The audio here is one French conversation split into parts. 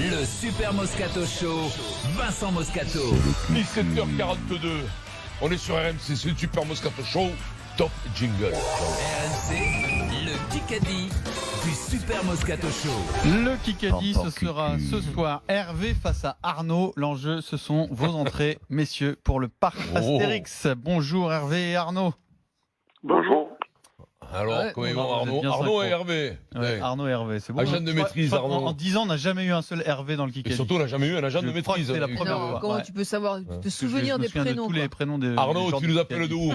Le Super Moscato Show, Vincent Moscato. 17h42, on est sur RMC, c'est le Super Moscato Show, top jingle. RMC, le Kikadi du Super Moscato Show. Le Kikadi, ce sera ce soir Hervé face à Arnaud. L'enjeu, ce sont vos entrées, messieurs, pour le parc Astérix. Bonjour Hervé et Arnaud. Bonjour. Alors, Ouais, comment ils bon, vont, vous êtes Arnaud, bien Arnaud synchro. et Hervé. Ouais. Arnaud et Hervé, c'est bon. Agent de maîtrise, Arnaud. En 10 ans, on n'a jamais eu un seul Hervé dans le Et Kikadi. surtout, on n'a jamais eu un agent de Je crois que maîtrise. c'est la première Non, fois. comment Ouais. tu peux savoir, te Parce que souvenir je me des souviens prénoms de tous quoi. les prénoms des Arnaud, gens tu du nous appelles Kikadi. d'où?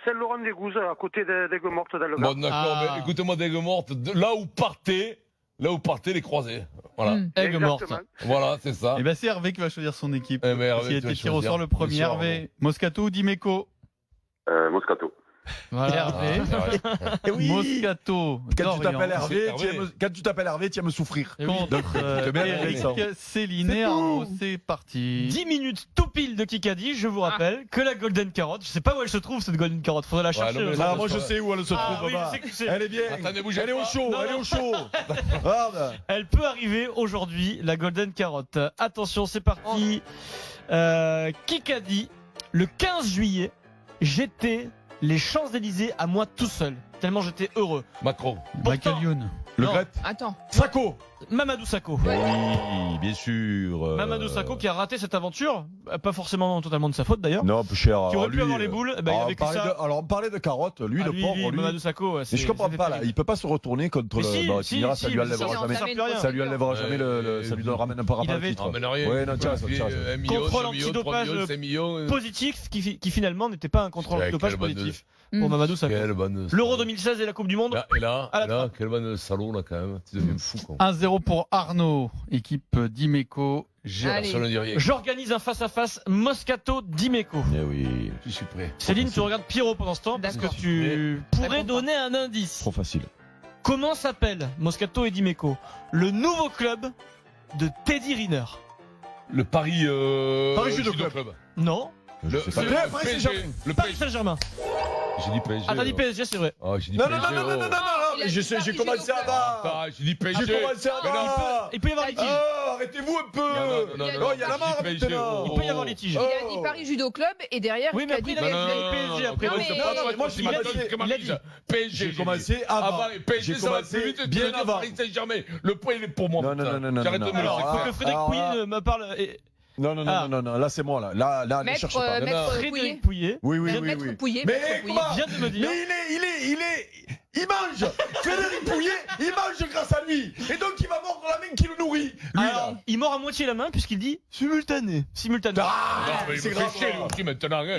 Saint-Laurent-des-Gouzes, à côté d'Aigues-Mortes dans le Gard. Bon, d'accord, Ah. mais écoutez-moi, d'Aigues Mortes, là où partaient les croisés. Voilà, Aigues mortes. Exactement. voilà, c'est ça. Et ben c'est Hervé qui va choisir son équipe. Eh ben, Hervé, S'il a tu vas été tiré au choisir. sort le premier, Bien sûr, Hervé. Moscato ou Dimeco? Moscato. Voilà. Hervé. Eh oui. Moscato. Quand tu t'appelles Dorian. Hervé, C'est Hervé. quand tu t'appelles Hervé, tu vas me souffrir. Contre t'es bien Eric, Vincent. Céline et Arnaud. C'est parti. 10 minutes tout pile de Kikadi, je vous rappelle que la Golden Carotte, je sais pas où elle se trouve cette Golden Carotte, faudrait la chercher. non, mais Ah, ça, moi je sais où elle se trouve, oui, papa. je sais que c'est- Elle est bien. Attendez, bougez Elle est au pas. chaud, Non, elle est non. au chaud. Regarde. Elle peut arriver aujourd'hui, la Golden Carotte. Attention, c'est parti. Kikadi, le 15 juillet, j'étais les Champs-Élysées à moi tout seul, tellement j'étais heureux. Macron. Michael Youn. Le Non. Gret. Attends. Sacco. Mamadou Sakho. Oui, bien sûr. Mamadou Sakho qui a raté cette aventure, pas forcément totalement de sa faute d'ailleurs. Non, peu cher. Qui aurait alors, pu lui, avoir les boules, ben, il a on vécu parlait ça. alors on parlait de carottes, lui, Ah, le pauvre, lui. Mamadou Sakho. Mais je comprends pas là, il peut pas se retourner contre Mais le. si, Bon, si, tu diras, ça si, lui mais enlèvera ça, jamais. ça amène Ça lui enlèvera jamais ça lui ramène pas Il le avait- titre. Ah, mais non, rien. Ouais, non, tiens, ça, tiens, ça. 1 million, Contrôle 2 millions, 3 antidopage millions, 5 millions. Positif qui finalement n'était pas un contrôle Ouais, antidopage quelle bonne- positif pour Mamadou Sakho. Quelle bonne. L'Euro 2016 et la Coupe du Monde. Et là, À la quel bon salaud là quand même. Tu deviens fou quoi. 1-0 pour Arnaud, équipe d'Imeco. Allez. Personne ne dit rien. J'organise un face-à-face Moscato-Dimeco. Eh oui, Je suis prêt. Céline, tu regardes Pierrot pendant ce temps parce que D'accord. tu pourrais Réponds pas. donner un indice. trop facile. Comment s'appelle Moscato et Dimeco le nouveau club de Teddy Riner? Le Paris. Paris Judo Club. Non, Je sais pas. le Paris PSG. Saint-Germain. Le Paris PSG. Saint-Germain. J'ai dit PSG. Ah, t'as dit alors. PSG, c'est vrai. Ah, j'ai dit Non, PSG. non, non, non, non, non, non, Il a non, dit j'ai Paris commencé Judo Club. avant. Ah, j'ai dit PSG. J'ai commencé avant. Il peut y avoir litige. Oh, arrêtez-vous un peu. Non, Oh, il y a la marre j'ai dit PSG. maintenant. Il peut y avoir litige. Il a dit Paris Judo Club et derrière Oui, il mais a après, dit il a dit PSG. PSG après. Non, mais- moi, je il a dit- PSG. J'ai commencé avant. Et PSG, J'ai ça va commencé plus vite. bien tu veux dire avant. Paris Saint-Germain. Le point, il est pour moi. Non, putain. non, non, non, J'arrête non, de me non. le Alors, il faut que Frédéric alors, Pouillet me parle. Non, non, non, Ah. non, non, là c'est moi là. Là, ne Maître, cherchez pas. Maître Pouillet. Frédéric Pouillet Oui, oui, oui, Maître oui. Pouillet. Mais Maître Pouillet. comment vient de me dire. Mais il mange. Frédéric Pouillet, il mange grâce à lui. Et donc il va mordre la main qui le nourrit. Lui Alors, là. il mord à moitié la main puisqu'il dit simultané. Simultané. Non, Ah, mais il c'est me grave. fait chier, lui aussi, maintenant. hein.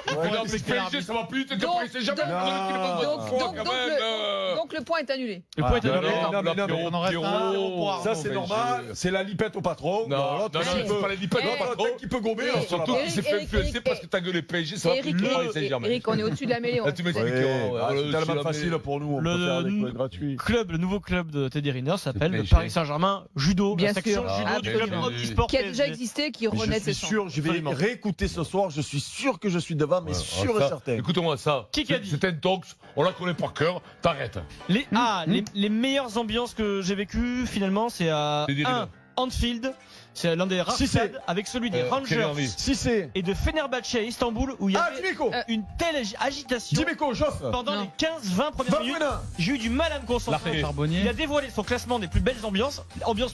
Regarde, c'est le PSG, ça va plus vite que Donc- Paris Saint-Germain. donc- Regarde qu'il va Donc, voir donc, quand donc, même, le, donc le point est annulé. Le point est Ah, annulé. non, mais non, mais on en reste 1-0 pour Arnaud. Ça c'est normal, c'est la lipette au patron. Non, l'autre non, qui c'est peut- pas la lipette, Eh, pas trop. l'autre qui peut gommer. Eh, là, sur la Surtout barre. qu'il s'est fait Eric, influencer Eric, parce que t'as gueulé PSG, ça va plus Eric, vite que Paris Saint-Germain. Eric, on est au-dessus de la mêlée. Là, tu me dis Ouais, que c'est tellement facile pour nous, on Le- peut faire des points gratuits. Le nouveau club de Teddy Riner s'appelle Le le PSG. Paris Saint-Germain Judo, Bien la section sûr. judo du club Absolument. Omnisport Qui a déjà PSG. existé, qui Mais renaît je ses suis cendres. sûr, je vais Absolument. réécouter ce soir, je suis sûr que je suis devant, mais sûr et Ça, certain. Écoute-moi ça. Qui qu'a dit C'est un tox, on la connaît par cœur, t'arrêtes. Les meilleures ambiances que j'ai vécues finalement, c'est à Teddy Riner. Anfield. C'est l'un des rares Si, c'est- stades avec celui des Quelle Rangers envie. Si c'est. et de Fenerbahçe à Istanbul où il y Ah, avait Dimeco une telle agitation Dimeco, Joff pendant Non. les 15-20 premières minutes. Vafrena J'ai eu du mal à me concentrer. Il Charbonnier. a dévoilé son classement des plus belles ambiances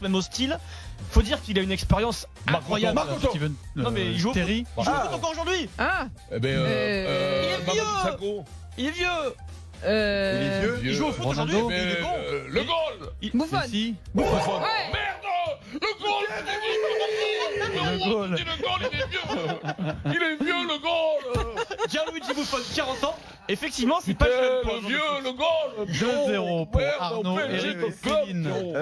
même hostile. Faut dire qu'il a une expérience incroyable. Makoto. Steven, Non, mais il joue au foot. Terry. Il joue au Ah. foot encore aujourd'hui. Ah, Eh ben, Il est vieux. Mamadou Sakho. Il est vieux. Les vieux. Il joue au foot Ronaldo. aujourd'hui. Eh Il est ben, bon. le goal. Buffon. Messi. Merde. Ouais. Le goal. Le goal. Il est vieux. Il est vieux, le goal. Gianluigi Buffon, 40 ans. Effectivement, c'est pas le jeune pour un Le joueur de vieux, foot. le goal. 2-0 pour Merde, Arnaud, on fait Eric le et club, Céline. Pierrot.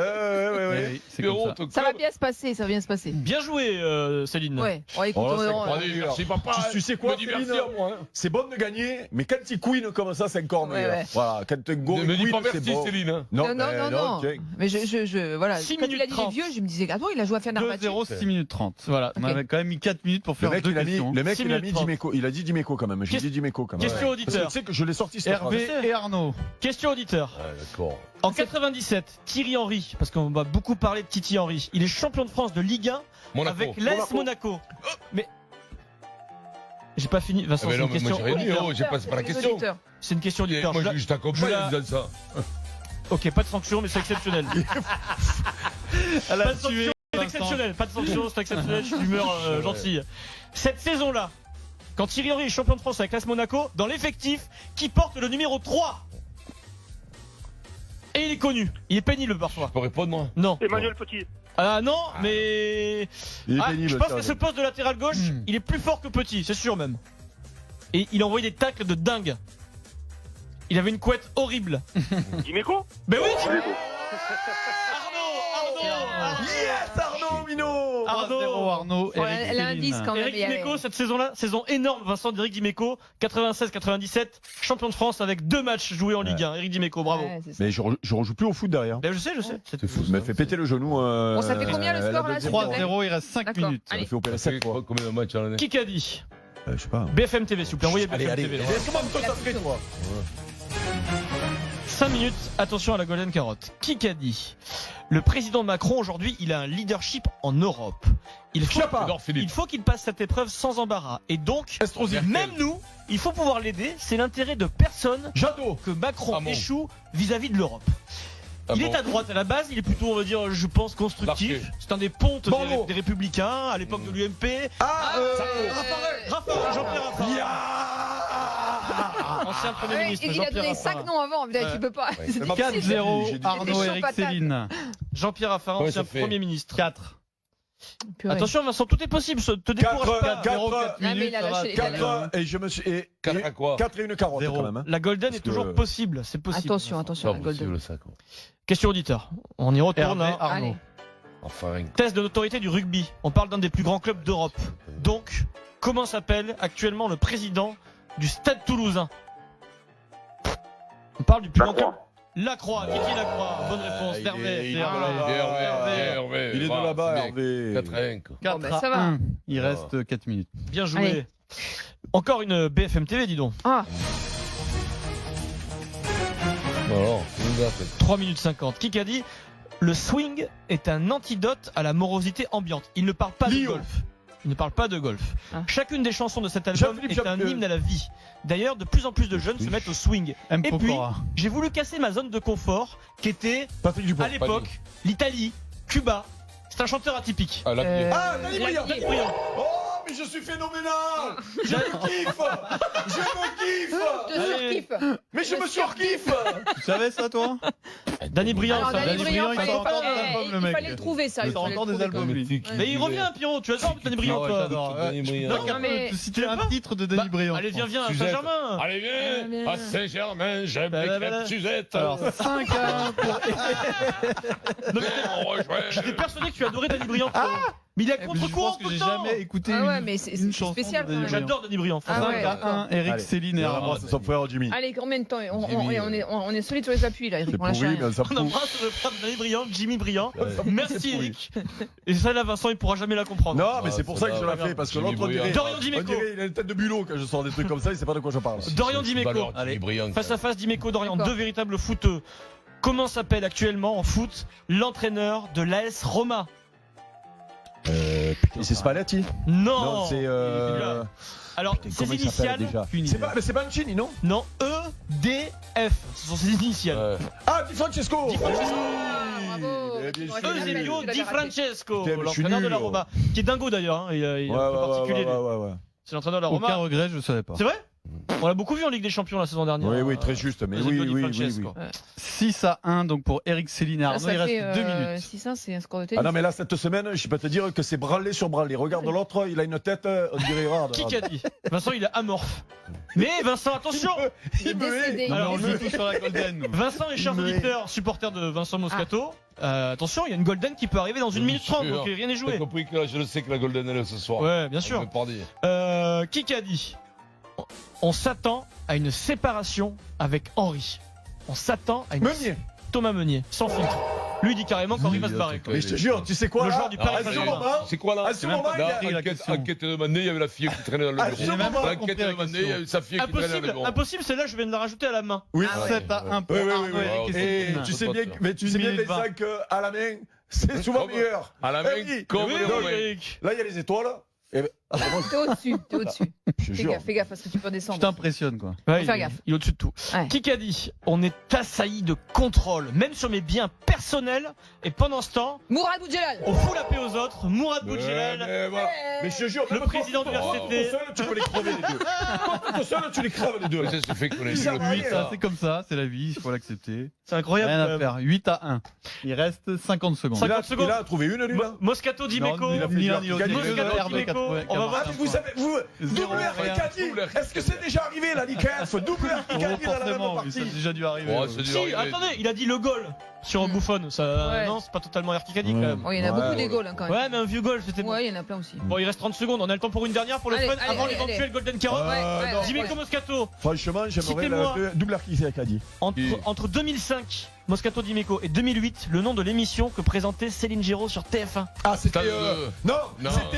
Oui, c'est comme Pierrot, ça. ton Ça va club. bien se passer, ça va bien se passer. Bien joué, Céline. Ouais. Bon, écoute, Oh, là, c'est Allez, merci papa. Tu sais quoi, Me dis merci Céline à moi. hein. C'est bon de gagner, mais quand tu queen comme ça, c'est encore Ouais, meilleur. ouais. Voilà, quand tu go Ne me dis pas c'est merci, bon. Céline. hein. Non, non, mais non, non. tiens. Mais voilà. 6 Quand il a minutes dit 30. les vieux, je me disais, attends, il a joué à Fenerbahçe. 2-0, 6 minutes 30. Voilà, on Ok. avait quand même mis 4 minutes pour Le faire mec, deux il a mis, questions. le mec, 6 il a mis minutes Dimeco. Il a dit Dimeco quand même. J'ai Question- dit Dimeco quand même. question Parce que auditeur. tu sais que je l'ai sorti cette Hervé phrase. et Arnaud. Question auditeur. Ah, d'accord. En 97, Thierry Henry, parce qu'on va beaucoup beaucoup parlé de Titi Henry. Il est champion de France de Ligue 1 Monaco. avec l'AS Monaco. Mais j'ai pas fini. Vincent, Ah, mais c'est non, une mais moi question. j'ai rien dit, auditeur. oh, j'ai pas, c'est pas la Les question. auditeurs. C'est une question auditeur. Moi Je la- je t'accompagne la- en disant ça. Ok, pas de sanction, mais c'est exceptionnel. Elle a Pas de sanction, tué c'est Vincent. exceptionnel. Pas de sanction, c'est exceptionnel. Je suis d'humeur gentille. Cette saison-là, quand Thierry Henry est champion de France avec l'AS Monaco, dans l'effectif, qui porte le numéro 3. Et il est connu. Il est pénible parfois. Je peux répondre moi. Non. Emmanuel Petit. Ah non, mais. Il est Ah, pénible, je pense tiens. que ce poste de latéral gauche, il est plus fort que Petit, c'est sûr même. Et il a envoyé des tacles de dingue. Il avait une couette horrible. Dimeco. Ben oui, Dimeco. Arnaud. Yes, Arnaud Minot. 3-0 Arnaud. Bon, Eric elle a un Céline. 10 quand même. Eric Dimeco, cette saison-là, saison énorme. Vincent d'Eric Dimeco, 96-97, champion de France avec 2 matchs joués en Ligue 1. Eric Dimeco, bravo. Ouais, c'est ça. Mais je rejoue plus au foot derrière. Ben, je sais. C'est fou. Il m'a fait péter le genou. Bon, ça fait combien le la score, là, deuxième s'il te plaît 3-0, il reste 5 D'accord. minutes. Ça m'a Allez. fait opérer Ça 7 fait fois. combien de matchs à l'année? Qui qu'a dit Je sais pas. BFM TV, s'il vous plaît, envoyez Allez, BFM allez. TV. Laisse-moi me concentrer, toi. 5 minutes, attention à la golden carotte. Qui qu'a dit le président Macron aujourd'hui, il a un leadership en Europe. Il faut, Edouard Philippe. il faut qu'il passe cette épreuve sans embarras. Et donc, Estrosi. même nous, il faut pouvoir l'aider. C'est l'intérêt de personne Jadot. que Macron Ah bon. échoue vis-à-vis de l'Europe. Ah Il bon. est à droite à la base, il est plutôt, on va dire, je pense, constructif. Larqué. C'est un des pontes Bordeaux. des Républicains à l'époque de l'UMP. Jean-Pierre Raffarin. Ancien Premier Ouais, ministre. et il a Jean-Pierre donné Raffarin. 5 noms avant, putain, Ouais. tu peux pas. Ouais. C'est Mais difficile. 4-0 J'ai dit- Arnaud, chaud Eric patate. Céline. Jean-Pierre Raffarin, Ouais, ancien ça fait. Premier ministre. 4. Purée. Attention Vincent, tout est possible, te décourage pas. 4 Ah, mais il a lâché les 4 et je me suis. 4 à quoi? 4 et une carotte Zéro. quand même. Hein. La golden Parce est toujours que- possible, c'est possible. Attention, attention, Pas la Golden. possible ça quoi. Question auditeur, on y retourne. Hervé hein. Arnaud. Allez. Enfin rien. Test de notoriété du rugby, on parle d'un des plus grands clubs d'Europe. Donc, comment s'appelle actuellement le président du Stade Toulousain? On parle du plus grand club. Lacroix. Lacroix, Lacroix, bonne réponse, il Hervé. est- il est Hervé. de là-bas. Hervé. Il est de là-bas, Hervé. 4-1 quoi. 4 bah, ça à va. 1. Il reste 4 minutes. Bien joué. Allez. Encore une BFM TV, dis donc. Ah, Alors, 3 minutes 50. Qui a dit le swing est un antidote à la morosité ambiante. Il ne parle pas de Lio. golf. Il ne parle pas de golf. Ah. Chacune des chansons de cet album Jean-Philippe est un Japeux. hymne à la vie. D'ailleurs, de plus en plus de jeunes se mettent au swing. M. Et puis, Pokora. j'ai voulu casser ma zone de confort, qui était, Patrick Dupont. à l'époque, l'Italie, Cuba. C'est un chanteur atypique. Ah, la Ah, Dany Brillant. Laquier. Brillant. Oh, mais je suis phénoménal. Je me kiffe. Je me kiffe. je Allez. surkiffe. Mais je me surkiffe. Tu savais ça, toi Danny Brillant, Alors, ça. Danny Danny Brillant, Brillant, il sort encore des albums, le il mec. fallait le trouver, ça. Il il sort fallait encore le des trouver, albums, quand lui. Mais il revient, Pierrot. Tu as ça, Danny Brillant, Ouais, toi. j'adore. Danny Brillant. Non, Non, mais- tu citer un pas titre de Danny Brillant. Allez, viens, viens, à Suzette. Saint-Germain. Allez, viens à Saint-Germain, j'aime Bah, les bah, crêpes bah. Suzette. Alors, 5 à 1 pour Non, mais On rejoint. j'étais persuadé que tu adorais Danny Brillant. toi. Mais il est à Je contre-courant pense que j'ai pourtant. jamais écouté Ah ouais, une, mais c'est une chanson spécial, de Danny quand même. Brillant. J'adore Danny Brillant. Ah 5 ouais, à 1, Eric Allez. Céline et On Arnaud. embrasse son frère Jimmy. Allez, combien de temps Jimmy, on est solide sur les appuis, là, Eric. C'est On lâche pourri, rien. mais ça On fout. embrasse le frère de Danny Brillant, Jimmy Brillant. Merci C'est pourri. Eric. Et ça là, Vincent, il pourra jamais la comprendre. Non, mais c'est pour ça que je va, l'ai fait, parce que Jimmy l'autre, on dirait. Brillant. Dorian On Dimeco. dirait il a une tête de bulot quand je sors des trucs comme ça, il sait pas de quoi je parle. Dorian Dimeco. Allez, brillant. Face à face, Dimeco, Dorian, D'accord. deux véritables footeux. Comment s'appelle actuellement en foot l'entraîneur de l'AS Roma? C'est Spalletti. Non, Non, c'est. Alors, Putain, ses comment il s'appelle initiales. déjà C'est pas, mais c'est Mancini, non? Non, EDF. Ce sont ses initiales. Ah, Di Francesco. Di Francesco. Ah, bravo. Eh bien sûr. Eusebio Tu l'avais Di raté. Francesco, Putain, mais je suis l'entraîneur de nul, la oh. Roma, qui est dingo d'ailleurs. Hein. Il est un peu particulier. ouais. C'est l'entraîneur de la Aucun Roma. regret, je ne savais pas. C'est vrai? On l'a beaucoup vu en Ligue des Champions la saison dernière. Oui, très juste, mais oui, Eusebio Di oui, oui, Francesco. oui. 6 à 1 donc pour Eric Céline et Ça, Arnaud. ça Il fait reste 2 minutes. 6-1, c'est un score de tennis. Ah non, mais là, cette semaine, je peux te dire que c'est branlé sur branlé. Regarde l'autre, il a une tête, on dirait rare. Qui a dit? Vincent, il est amorphe. Mais Vincent, attention! Il est décédé. Alors, On joue tous sur la Golden. nous. Vincent et chers Mais- auditeurs, supporters de Vincent Moscato, attention, il y a une Golden qui peut arriver dans 1 minute 30, donc rien n'est J'ai joué. compris que là, je le sais que la Golden elle est ce soir. Ouais, bien sûr. On peut pas dire. Qui a dit? On s'attend à une séparation avec Henry. On s'attend à une. Meunier. Thomas Meunier, sans filtre. Lui il dit carrément qu'Henry va se barrer. quoi. Mais je te jure, tu sais quoi Le là joueur du Paris À ce Saint-Germain. moment, C'est quoi là? à ce même moment, pas il y a- compris la question. Enquête de Mané, il y avait la fille qui traînait dans le Ah, bureau. j'ai même pas L'enquête compris la de Mané, question. il y avait sa fille qui traînait dans le Impossible, bureau. impossible, celle-là je viens de la rajouter à la main. Oui. 7 à 1 pour Oui, oui, Arnaud oui, oui. et Eric Et Céline. tu sais bien, mais tu Une sais bien minute les 5 à la main, c'est souvent Comme- meilleur. À la Eh main, oui. comme Oui, le oui, Romain. Eric. Là, il y a les étoiles. Et ben, T'es au-dessus, t'es au-dessus. je te jure. Fais gaffe parce que tu peux Tu descendre. t'impressionnes, quoi. Ouais, Faut faire il- gaffe. Il est au-dessus de tout. Ouais. Qui qu'a dit? On est assailli de contrôle, même sur mes biens personnels. Et pendant ce temps, Mourad Boudjelal. on fout la paix aux autres. Mourad Boudjelal. Mais voilà. Mais je te jure, Le même président quand du tu RCT. es seul, tu peux les crever les deux. Quand tu es seul, tu les crèves les deux. Mais ça se fait qu'on ait Il dit sert le à rien. 8 Ça, c'est comme ça, c'est la vie, il faut l'accepter. C'est incroyable. Rien quand à même. faire. 8-1. Il reste 50 secondes. 50 Il a secondes. trouvé une, lui, là. Moscato Dimeco. il a fait Ni l'un du ni l'autre. gagner. Les deux, Moscato, Hervé, Dimeco. 80, On va voir. Ah, mais vous savez, vous, Zéro, double rien. Arcadi, est-ce que c'est déjà arrivé la Ligue F? Double Oh, Arcadi dans la même forcément, mais ça a partie. déjà dû arriver. Oh, ouais. c'est dû Si, arriver. attendez, il a dit le goal sur Buffon. Ça, Ouais. non, c'est pas totalement Erkikadi quand Ouais. même. Oh, il y en a Ouais, beaucoup ouais. des goals hein, quand même. Ouais, mais un vieux goal, c'était bon. Ouais, il y en a plein aussi. Bon, il reste 30 secondes. On a le temps pour une dernière pour le Allez, fun allez, avant allez, l'éventuel allez. Golden Carotte. non. Dimeco Moscato. Franchement, j'aimerais Citez-moi. le double Arcadi. Entre 2005, Moscato Dimeco, et 2008, le nom de l'émission que présentait Céline Giraud sur TF1. Ah, c'était. Stade de- Non, Non. c'était.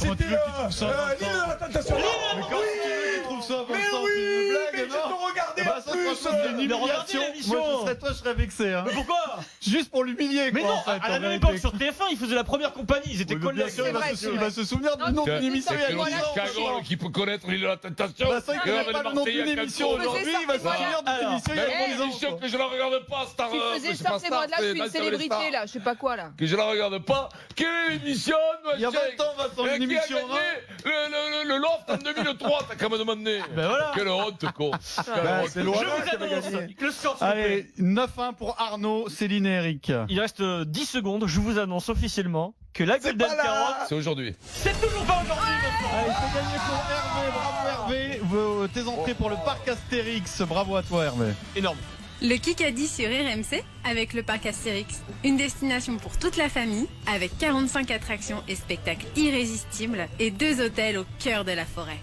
Comment tu veux qu'il trouve ça, L'île de la Tentation. Mais comment tu trouves ça, Mais Vincent, oui, c'est une mais blague, je non te regardais Bah, en ça, plus. franchement, c'est une Mais regardez humiliation. l'émission. Moi, je serais toi, je serais vexé. Hein. Mais pourquoi? Juste pour l'humilier, Mais quoi, non, en fait, à la en même vérité. époque sur TF1, ils faisaient la première compagnie, ils étaient Oui, mais collés bien avec sûr, il va vrai, se- c'est il vrai. va se souvenir du Non, nom c'est- d'une émission il y a C'est 10 voilà, ans. Cagole qui peut connaître l'île de la Tentation. Bah, ça, il Et connaît avait pas le nom Marseille d'une il y a émission quelques jours. aujourd'hui, il va se Voilà. souvenir d'une Alors, émission il y Même a 10 ans. l'émission quoi. que je la regarde pas, Star. Tu faisais c'est pas sortez-moi de là, Star, je c'est suis une Danse avec les célébrité stars. là, je sais pas quoi là. Que je la regarde pas. Quelle est l'émission, Il y a 20 ans, Vincent, une qui a émission, gagné le Loft en 2003, t'as qu'à me demander. Ben voilà. Quelle honte, con. Ben, c'est Je Loana vous qui avait annonce gagné. le score, s'il vous plaît. Allez, 9-1 pour Arnaud, Céline et Eric. Il reste 10 secondes, je vous annonce officiellement que la Golden pas là. Carotte, C'est aujourd'hui. c'est toujours pas aujourd'hui, Vincent. Allez, c'est gagné pour Hervé, bravo Hervé. Tes entrées pour le parc Astérix, bravo à toi Hervé. Énorme. Le Kikadi sur RMC avec le parc Astérix. Une destination pour toute la famille avec 45 attractions et spectacles irrésistibles et 2 hôtels au cœur de la forêt.